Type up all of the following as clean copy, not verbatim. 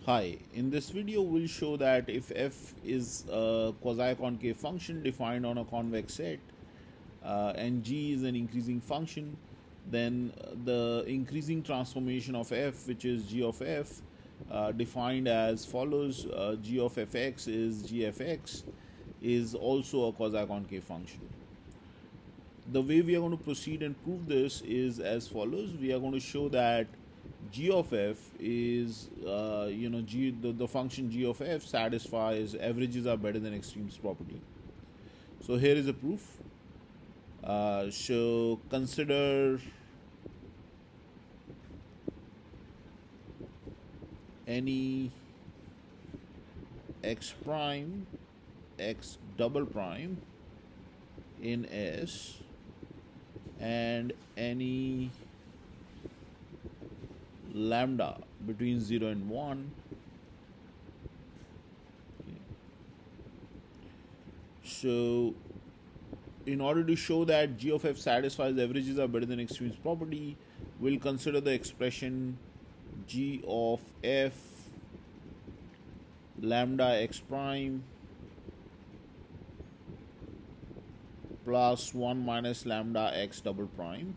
Hi, in this video we'll show that if f is a quasi-concave function defined on a convex set and g is an increasing function, then the increasing transformation of f, which is g of f, defined as follows: g of fx is gfx, is also a quasi-concave function. The way we are going to proceed and prove this is as follows. We are going to show that g of f is the function g of f satisfies averages are better than extremes property. So here is a proof. So consider any x prime, x double prime in S and any lambda between 0 and 1. So in order to show that g of f satisfies averages are better than extremes property, we'll consider the expression g of f lambda x prime plus 1 minus lambda x double prime.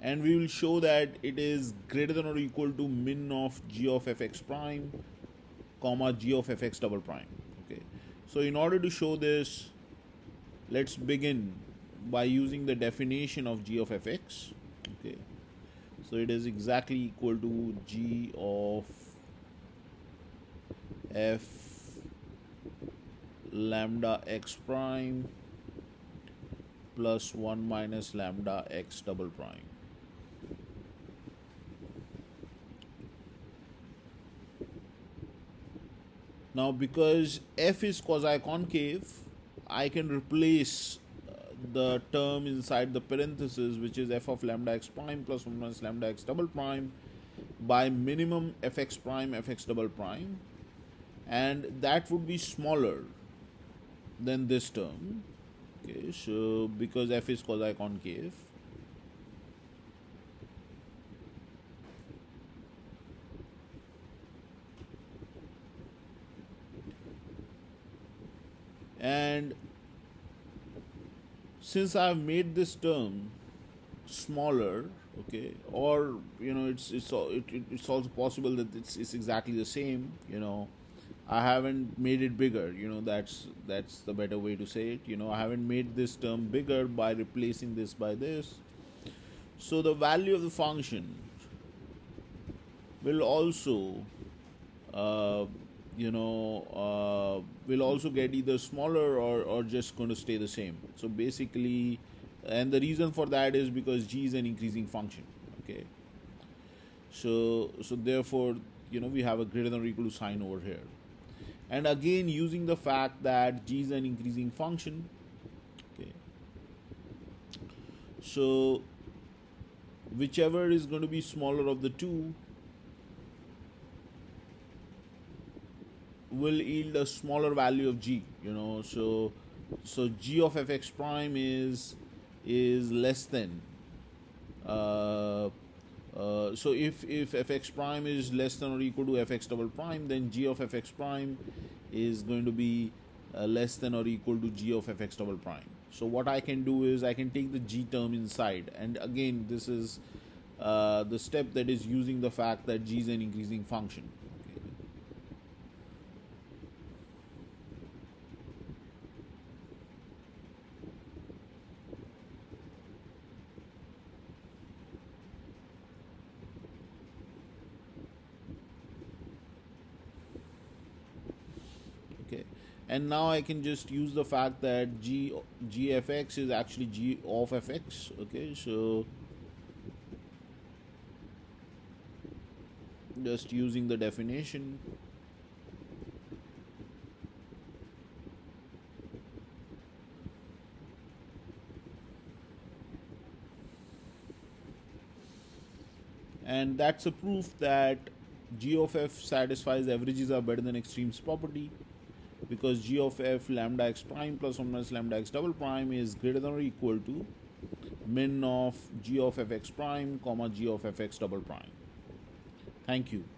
And we will show that it is greater than or equal to min of g of fx prime comma g of fx double prime. Okay, so in order to show this, let's begin by using the definition of g of fx. Okay, so it is exactly equal to g of f lambda x prime plus 1 minus lambda x double prime. Now, because f is quasi-concave, I can replace the term inside the parenthesis, which is f of lambda x prime plus 1 minus lambda x double prime, by minimum fx prime fx double prime, and that would be smaller than this term. Okay, so because f is quasi-concave, and since I've made this term smaller, okay, or it's also possible that it's exactly the same. I haven't made it bigger. That's the better way to say it. I haven't made this term bigger by replacing this by this. So the value of the function will also will also get either smaller or just going to stay the same. So basically, and the reason for that is because g is an increasing function. Okay, so therefore we have a greater than or equal to sign over here, and again using the fact that g is an increasing function. Okay, so whichever is going to be smaller of the two will yield a smaller value of g. So g of fx prime is less than so if fx prime is less than or equal to fx double prime, then g of fx prime is going to be less than or equal to g of fx double prime. So what I can do is I can take the g term inside, and again this is the step that is using the fact that g is an increasing function. And now I can just use the fact that gfx is actually g of fx. Okay, so just using the definition, and that's a proof that g of f satisfies averages are better than extremes property, because g of f lambda x prime plus 1 minus lambda x double prime is greater than or equal to min of g of fx prime comma g of fx double prime. Thank you.